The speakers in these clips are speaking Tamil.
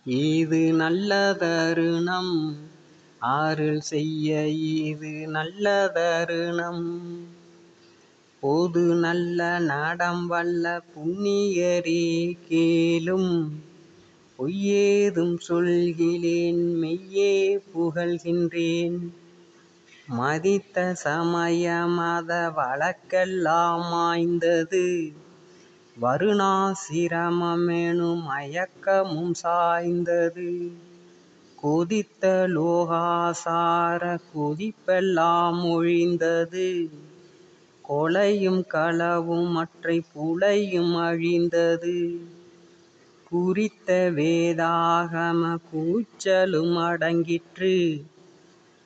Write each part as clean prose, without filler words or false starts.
இது நல்ல தருணம் அருள் செய்ய, இது நல்ல தருணம். பொது நல்ல நடம் வல்ல புண்ணியரே கேளும், பொய்யேதும் சொல்கிலேன் மெய்யே புகழ்கின்றேன். மதித்த சமய மத வழக்கெல்லாம் மாய்ந்தது, வருணாசிரமமெனும் மயக்கமும் சாய்ந்தது. கொதித்த லோகாசார கொதிப்பெல்லாம் ஒழிந்தது, கொலையும் களவும் மற்றை புலையும் அழிந்தது. குறித்த வேதாகம கூச்சலும் அடங்கிற்று,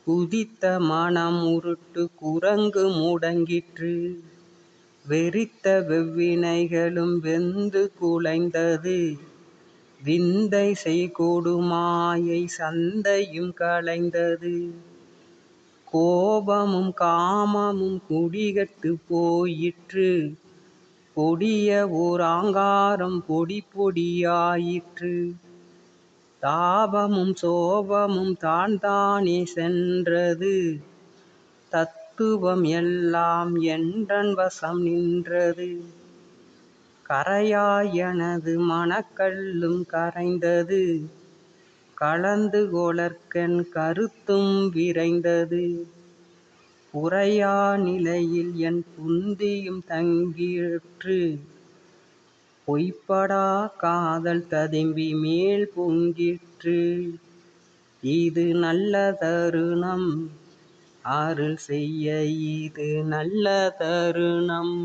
குதித்த மனம் உருட்டு குரங்கு முடங்கிற்று. வெறித்த வெவ்வினைகளும் வெந்து குலைந்தது, விந்தை செய்கொடுமாயை சந்தையும் கலைந்தது. கோபமும் காமமும் குடிகட்டு போயிற்று, கொடிய ஓர் ஆங்காரம் பொடி பொடியாயிற்று. தாபமும் சோபமும் தானே சென்றது, தத்துவம் எல்லாம் என்றன் வசம் நின்றது. கரையாய் எனது மனக்கல்லும் கரைந்தது, கலந்து கொளற்கென் கருத்தும் விரைந்தது. புரையா நிலையில் என் புந்தியும் தங்கிற்று, பொய்ப்படா காதல் ததும்பி மேல் பொங்கிற்று. இது நல்ல தருணம் அருள் செய்ய, இது நல்ல தருணம்.